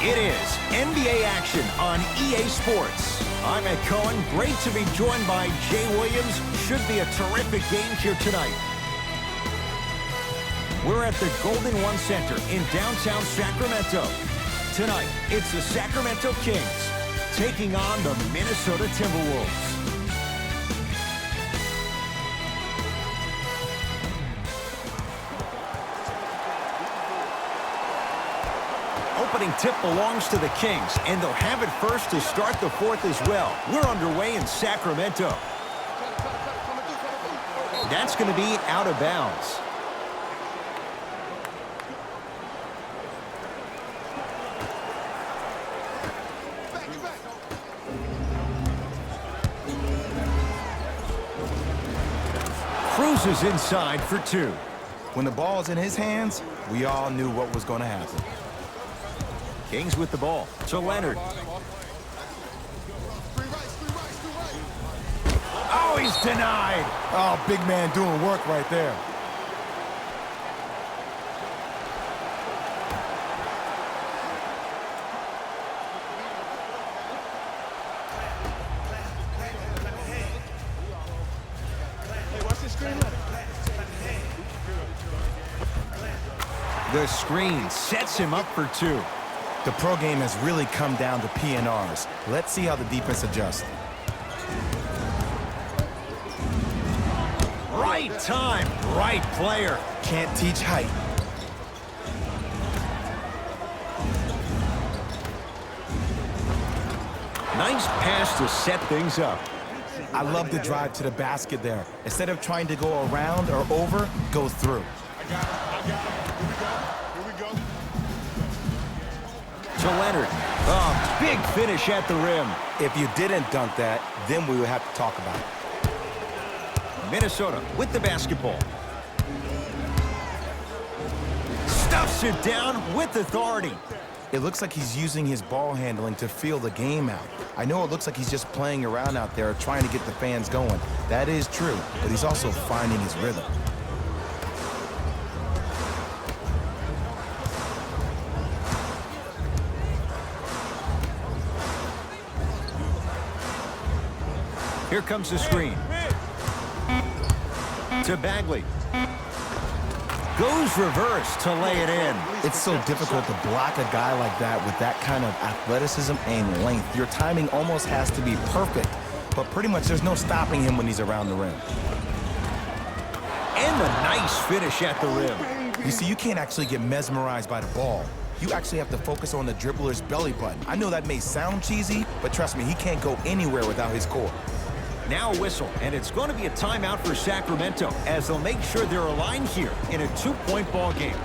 It is NBA action on EA Sports. I'm Ed Cohen. Great to be joined by Jay Williams. Should be a terrific game here tonight. We're at the Golden One Center in downtown Sacramento. Tonight, it's the Sacramento Kings taking on the Minnesota Timberwolves. Opening tip belongs to the Kings, and they'll have it first to start the fourth as well. We're underway in Sacramento. That's going to be out of bounds. Cruises inside for two. When the ball's in his hands, we all knew what was going to happen. Kings with the ball to Leonard. Oh, he's denied. Oh, big man doing work right there. The screen sets him up for two. The pro game has really come down to PNRs. Let's see how the defense adjusts. Right time, right player. Can't teach height. Nice pass to set things up. I love the drive to the basket there. Instead of trying to go around or over, go through. To Leonard. Oh, big finish at the rim. If you didn't dunk that, then we would have to talk about it. Minnesota with the basketball. Stuffs it down with authority. It looks like he's using his ball handling to feel the game out. I know it looks like he's just playing around out there trying to get the fans going. That is true, but he's also finding his rhythm. Here comes the screen. To Bagley. Goes reverse to lay it in. It's so difficult to block a guy like that with that kind of athleticism and length. Your timing almost has to be perfect, but pretty much there's no stopping him when he's around the rim. And the nice finish at the rim. You see, you can't actually get mesmerized by the ball. You actually have to focus on the dribbler's belly button. I know that may sound cheesy, but trust me, he can't go anywhere without his core. Now a whistle, and it's going to be a timeout for Sacramento as they'll make sure they're aligned here in a two-point ball game.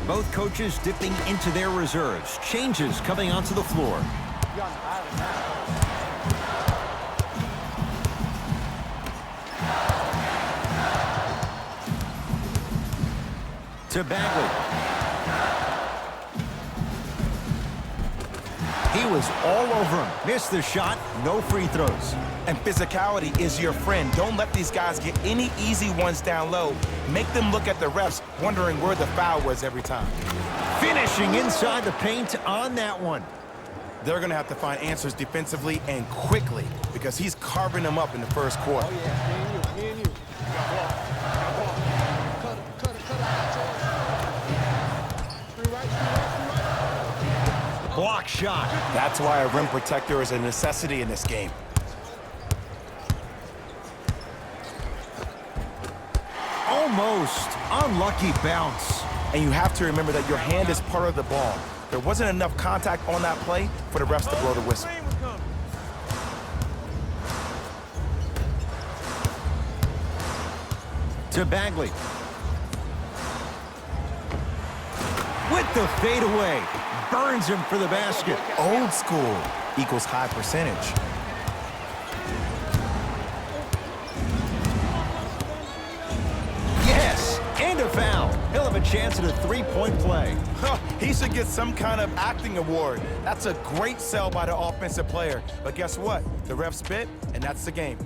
Both coaches dipping into their reserves. Changes coming onto the floor. To Bagley. He was all over him. Missed the shot. No free throws. And physicality is your friend. Don't let these guys get any easy ones down low. Make them look at the refs, wondering where the foul was every time. Finishing inside the paint on that one. They're going to have to find answers defensively and quickly because he's carving them up in the first quarter. Oh, yeah, me and you. Block shot. That's why a rim protector is a necessity in this game. Almost. Unlucky bounce. And you have to remember that your hand is part of the ball. There wasn't enough contact on that play for the refs to blow the whistle. To Bagley. With the fadeaway. Burns him for the basket. Old school equals high percentage. Yes, and a foul. He'll have a chance at a three-point play. He should get some kind of acting award. That's a great sell by the offensive player. But guess what? The refs bit, and that's the game.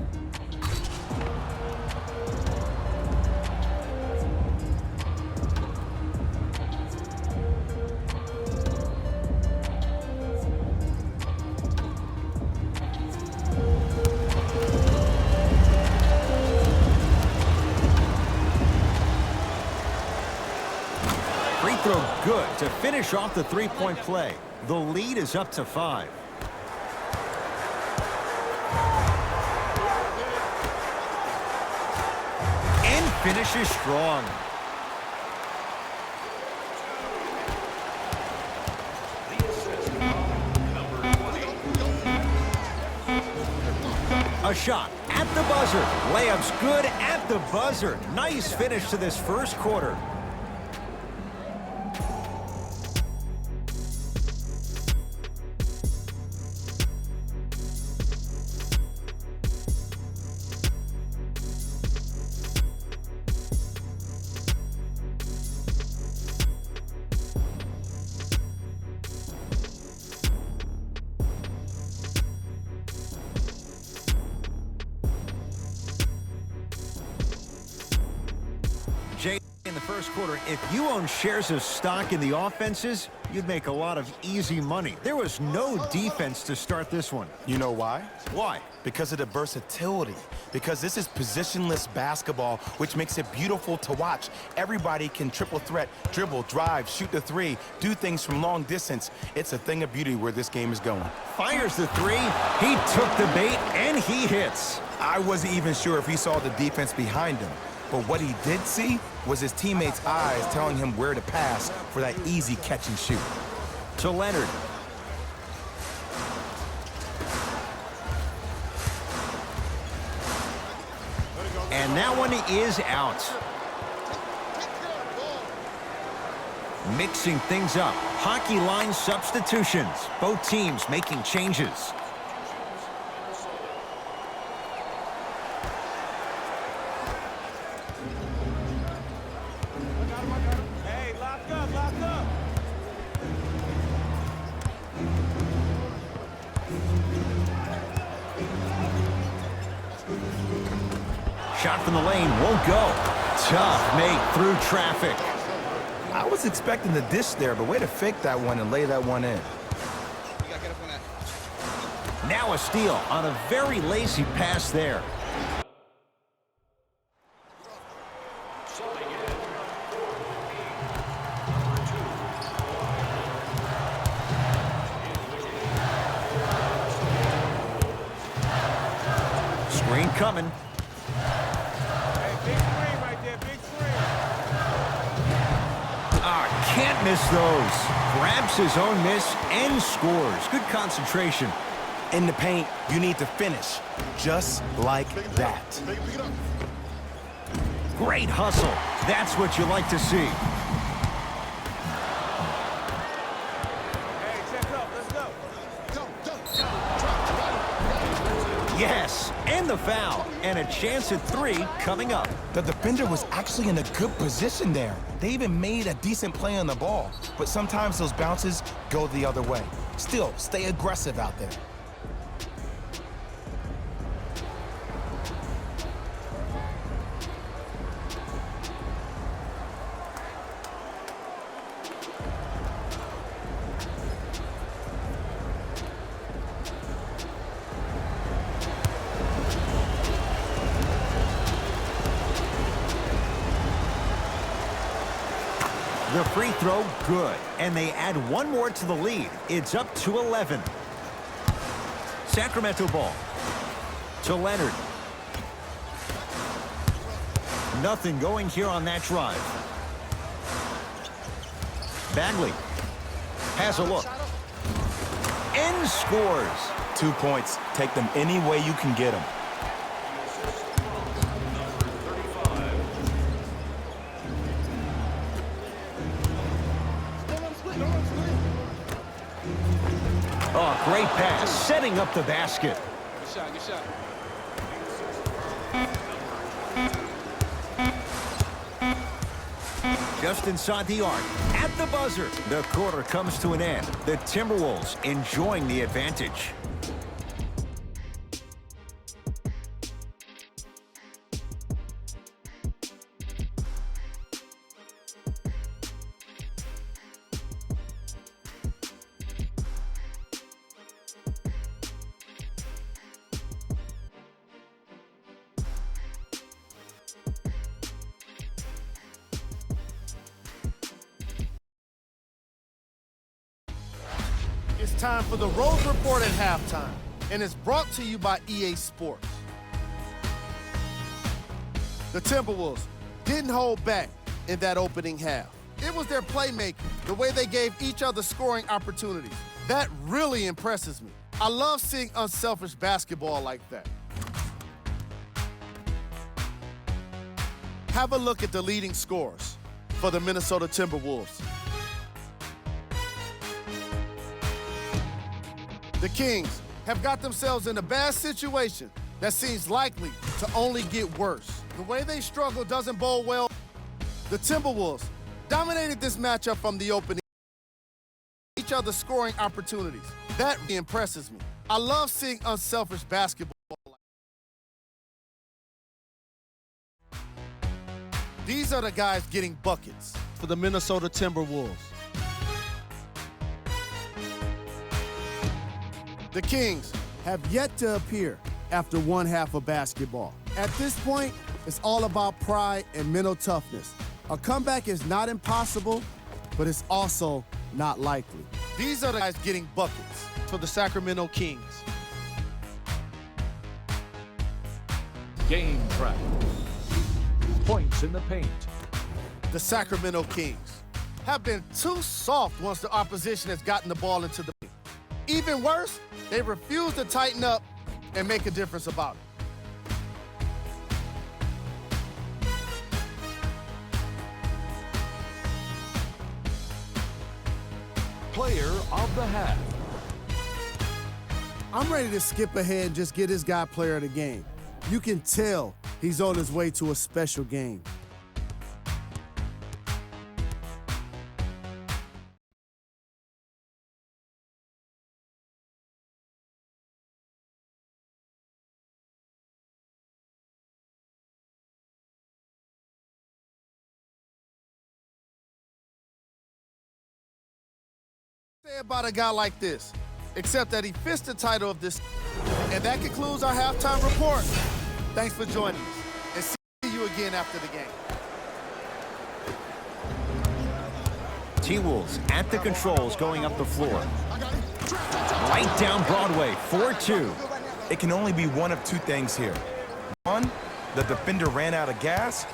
Free throw good to finish off the three-point play. The lead is up to 5. And finishes strong. A shot at the buzzer. Layup's good at the buzzer. Nice finish to this first quarter. Jay, in the first quarter, if you own shares of stock in the offenses, you'd make a lot of easy money. There was no defense to start this one. You know why? Why? Because of the versatility. Because this is positionless basketball, which makes it beautiful to watch. Everybody can triple threat, dribble, drive, shoot the three, do things from long distance. It's a thing of beauty where this game is going. Fires the three. He took the bait, and he hits. I wasn't even sure if he saw the defense behind him. But what he did see was his teammates' eyes telling him where to pass for that easy catch and shoot. To Leonard. And that one is out. Mixing things up. Hockey line substitutions. Both teams making changes. Shot from the lane won't go. Tough make through traffic. I was expecting the dish there, but way to fake that one and lay that one in. Now a steal on a very lazy pass there. Screen coming. Can't miss those. Grabs his own miss and scores. Good concentration. In the paint, you need to finish just like that. Great hustle. That's what you like to see. Hey, check up. Let's go. Yes, and the foul. And a chance at 3 coming up. The defender was actually in a good position there. They even made a decent play on the ball. But sometimes those bounces go the other way. Still, stay aggressive out there. The free throw, good. And they add one more to the lead. It's up to 11. Sacramento ball. To Leonard. Nothing going here on that drive. Bagley has a look. And scores. 2 points. Take them any way you can get them. Oh, great pass, setting up the basket. Good shot, good shot. Just inside the arc, at the buzzer. The quarter comes to an end. The Timberwolves enjoying the advantage. It's time for the Rose Report at halftime, and it's brought to you by EA Sports. The Timberwolves didn't hold back in that opening half. It was their playmaking, the way they gave each other scoring opportunities. That really impresses me. I love seeing unselfish basketball like that. Have a look at the leading scorers for the Minnesota Timberwolves. The Kings have got themselves in a bad situation that seems likely to only get worse. The way they struggle doesn't bode well. The Timberwolves dominated this matchup from the opening, each other scoring opportunities. That really impresses me. I love seeing unselfish basketball. These are the guys getting buckets for the Minnesota Timberwolves. The Kings have yet to appear after one half of basketball. At this point, it's all about pride and mental toughness. A comeback is not impossible, but it's also not likely. These are the guys getting buckets for the Sacramento Kings. Game track. Points in the paint. The Sacramento Kings have been too soft once the opposition has gotten the ball into the paint. Even worse, they refuse to tighten up and make a difference about it. Player of the half. I'm ready to skip ahead and just get this guy player of the game. You can tell he's on his way to a special game. Say about a guy like this, except that he fits the title of this. And that concludes our halftime report. Thanks for joining us, and see you again after the game. T-Wolves at the controls going up the floor. Right down Broadway, 4-2. It can only be one of two things here. One, the defender ran out of gas,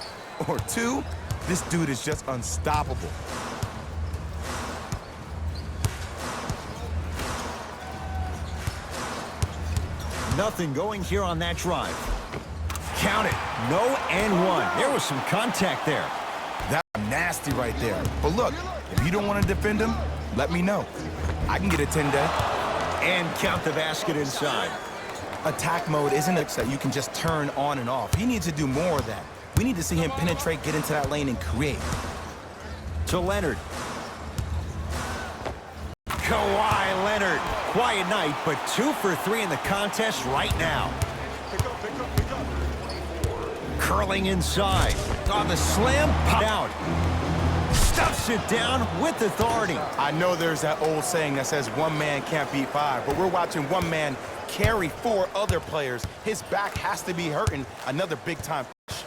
or two, this dude is just unstoppable. Nothing going here on that drive. Count it. No and one. There was some contact there. That's nasty right there. But look, if you don't want to defend him, let me know. I can get a 10-day. And count the basket inside. Attack mode isn't it that you can just turn on and off. He needs to do more of that. We need to see him penetrate, get into that lane, and create. To Leonard. Kawhi Leonard. Quiet night, but 2 for 3 in the contest right now. Curling inside. On the slam, pop out. Stuffs it down with authority. I know there's that old saying that says one man can't beat five, but we're watching one man carry 4 other players. His back has to be hurting. Another big-time push.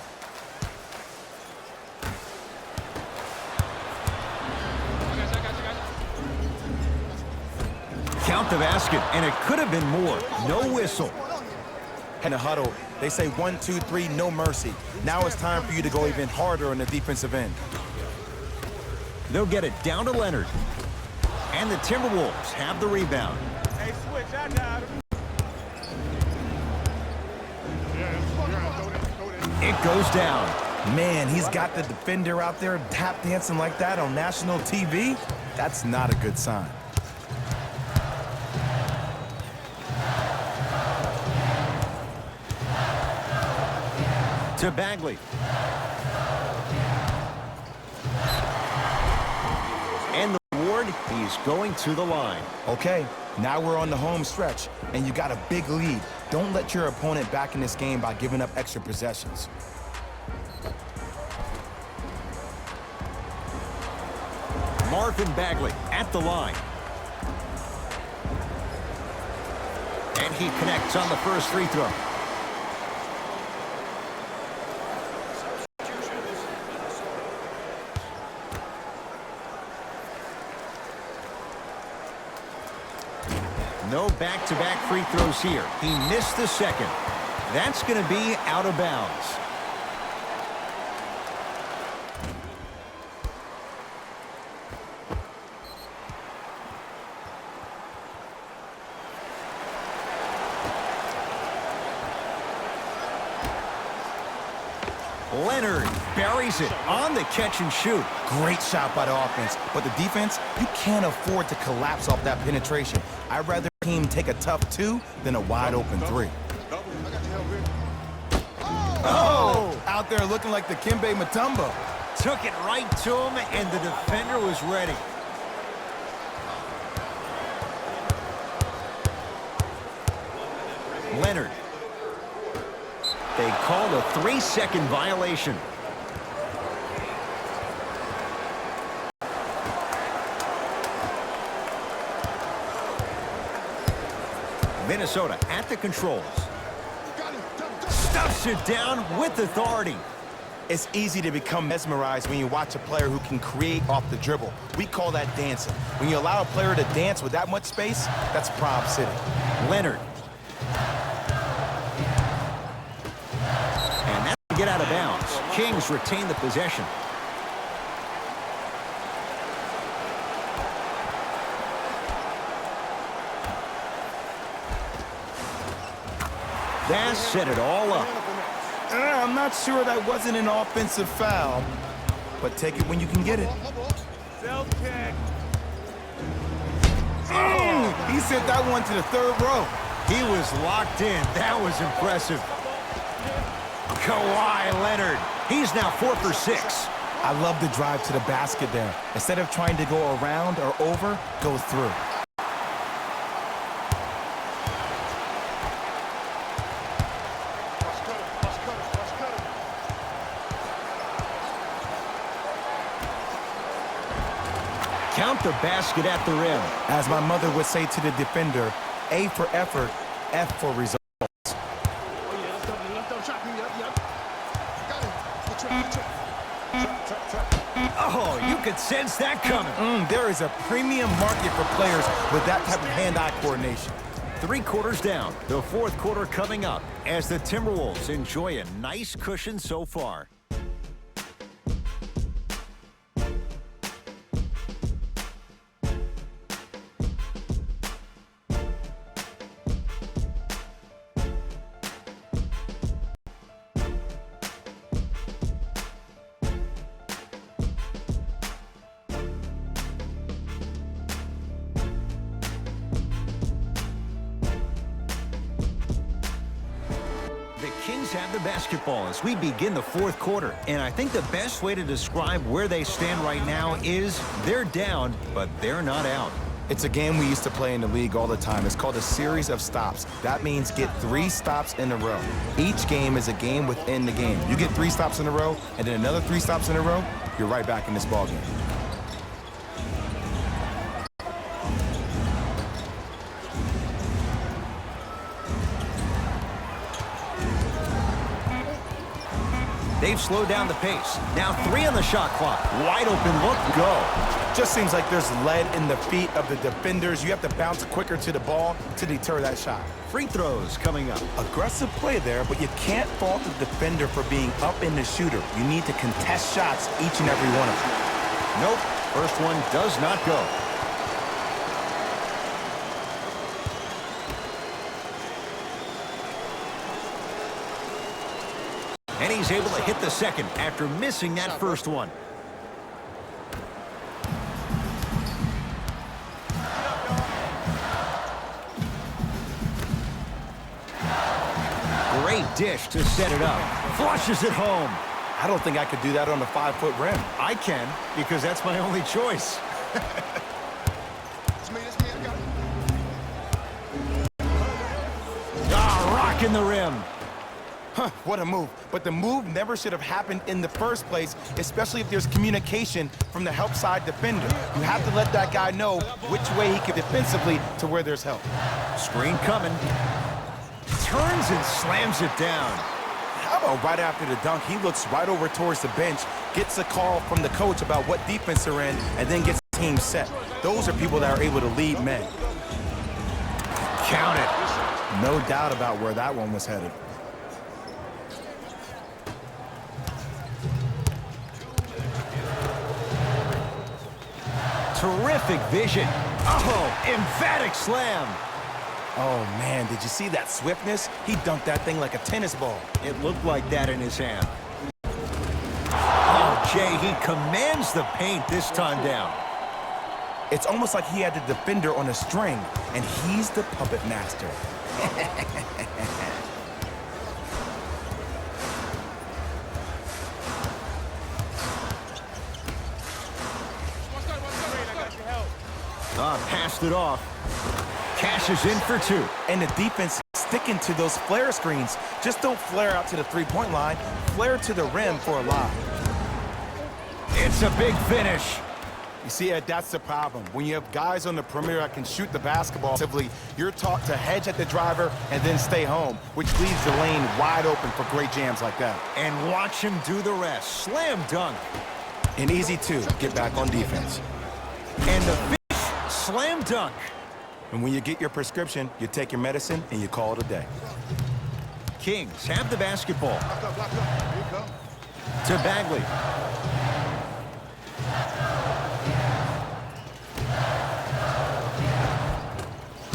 Count the basket, and it could have been more. No whistle. In the huddle, they say 1, 2, 3, no mercy. Now it's time for you to go even harder on the defensive end. They'll get it down to Leonard. And the Timberwolves have the rebound. Hey, switch, I got him. It goes down. Man, he's got the defender out there tap dancing like that on national TV. That's not a good sign. To Bagley. And the reward, he's going to the line. Okay, now we're on the home stretch, and you got a big lead. Don't let your opponent back in this game by giving up extra possessions. Marvin Bagley at the line. And he connects on the first free throw. No back-to-back free throws here. He missed the second. That's going to be out of bounds. Leonard buries it on the catch and shoot. Great shot by the offense, but the defense, you can't afford to collapse off that penetration. I'd rather a team take a tough 2 than a wide open 3. Oh! Out there looking like the Kimbe Mutombo. Took it right to him, and the defender was ready. Leonard. They called a 3-second violation. Minnesota at the controls. Stuffs it down with authority. It's easy to become mesmerized when you watch a player who can create off the dribble. We call that dancing. When you allow a player to dance with that much space, that's Prob City. Leonard. And that's to get out of bounds. Kings retain the possession. That set it all up. I'm not sure that wasn't an offensive foul, but take it when you can get it. Self-kick. He sent that one to the third row. He was locked in. That was impressive. Kawhi Leonard. He's now 4 for 6. I love the drive to the basket there. Instead of trying to go around or over, go through. Count the basket at the rim. As my mother would say to the defender, A for effort, F for results. Oh, you could sense that coming. There is a premium market for players with that type of hand-eye coordination. 3 quarters down. The fourth quarter coming up as the Timberwolves enjoy a nice cushion so far. Have the basketball as we begin the fourth quarter, and I think the best way to describe where they stand right now is they're down, but they're not out. It's a game we used to play in the league all the time. It's called a series of stops. That means get 3 stops in a row. Each game is a game within the game. You get 3 stops in a row, and then another 3 stops in a row, you're right back in this ballgame. They've slowed down the pace. Now 3 on the shot clock. Wide open look, go. Just seems like there's lead in the feet of the defenders. You have to bounce quicker to the ball to deter that shot. Free throws coming up. Aggressive play there, but you can't fault the defender for being up in the shooter. You need to contest shots each and every one of them. Nope, first one does not go. And he's able to hit the second after missing that first one. Great dish to set it up. Flushes it home. I don't think I could do that on a 5-foot rim. I can, because that's my only choice. Rocking the rim. Huh, what a move. But the move never should have happened in the first place, especially if there's communication from the help side defender. You have to let that guy know which way he can defensively to where there's help. Screen coming. Turns and slams it down. How about right after the dunk, he looks right over towards the bench, gets a call from the coach about what defense they're in, and then gets the team set. Those are people that are able to lead men. Count it. No doubt about where that one was headed. Terrific vision. Oh, emphatic slam. Oh, man, did you see that swiftness? He dunked that thing like a tennis ball. It looked like that in his hand. Oh, Jay, he commands the paint this time down. It's almost like he had the defender on a string, and he's the puppet master. Passed it off. Cashes in for 2. And the defense sticking to those flare screens. Just don't flare out to the three-point line. Flare to the rim for a lob. It's a big finish. You see, Ed, that's the problem. When you have guys on the perimeter that can shoot the basketball, you're taught to hedge at the driver and then stay home, which leaves the lane wide open for great jams like that. And watch him do the rest. Slam dunk. And easy, too. Get back on defense. And the finish, slam dunk. And when you get your prescription, you take your medicine and you call it a day. Kings have the basketball. To Bagley.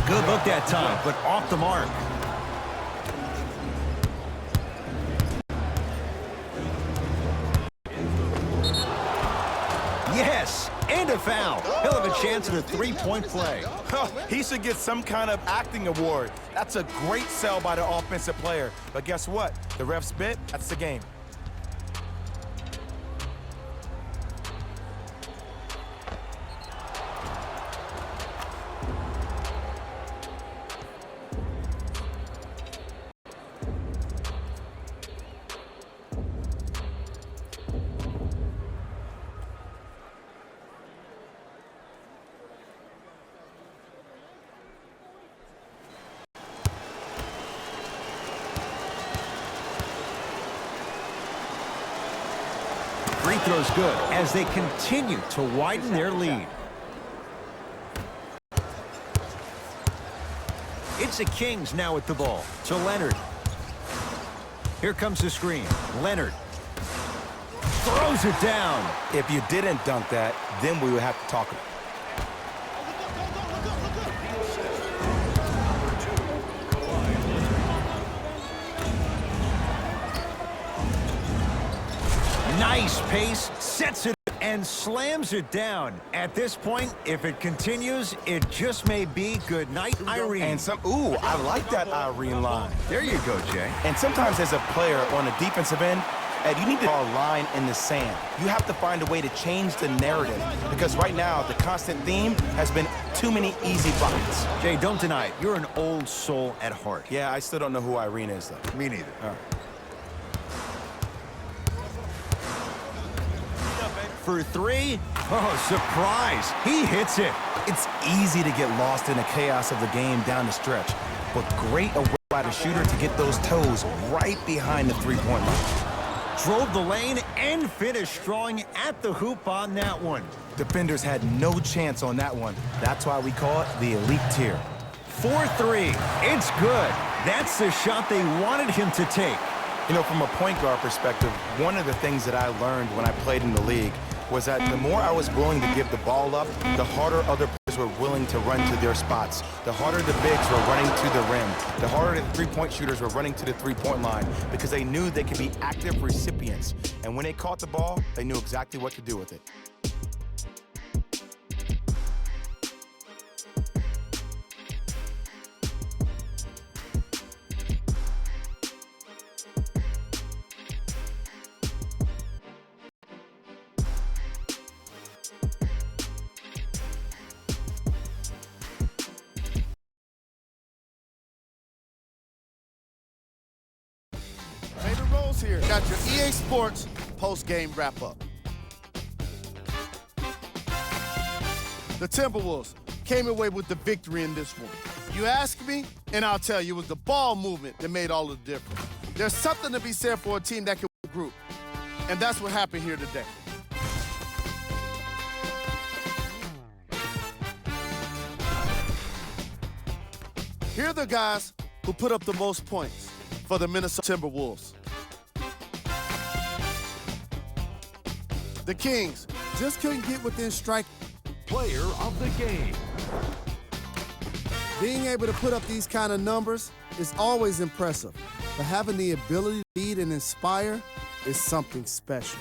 Good look that time, but off the mark. Yes, and a foul. He'll have a chance at a three-point play. He should get some kind of acting award. That's a great sell by the offensive player. But guess what? The ref spit, that's the game. Free throw's good as they continue to widen their lead. It's the Kings now with the ball. To Leonard. Here comes the screen. Leonard throws it down. If you didn't dunk that, then we would have to talk about it. Nice pace, sets it and slams it down. At this point, if it continues, it just may be good night, Irene. And ooh, I like that Irene line. There you go, Jay. And sometimes as a player on the defensive end, Ed, you need to draw a line in the sand. You have to find a way to change the narrative because right now the constant theme has been too many easy buckets. Jay, don't deny it. You're an old soul at heart. Yeah, I still don't know who Irene is, though. Me neither. All right. For 3, oh, surprise. He hits it. It's easy to get lost in the chaos of the game down the stretch, but great away by the shooter to get those toes right behind the three-point line. drove the lane and finished strong at the hoop on that one. Defenders had no chance on that one. That's why we call it the elite tier. 4-3. It's good. That's the shot they wanted him to take. You know, from a point guard perspective, one of the things that I learned when I played in the league was that the more I was willing to give the ball up, the harder other players were willing to run to their spots. The harder the bigs were running to the rim. The harder the three-point shooters were running to the three-point line because they knew they could be active recipients. And when they caught the ball, they knew exactly what to do with it. David Rose here. Got your EA Sports post-game wrap-up. The Timberwolves came away with the victory in this one. You ask me, and I'll tell you, it was the ball movement that made all the difference. There's something to be said for a team that can group, and that's what happened here today. Here are the guys who put up the most points for the Minnesota Timberwolves. The Kings just couldn't get within strike. Player of the game. Being able to put up these kind of numbers is always impressive, but having the ability to lead and inspire is something special.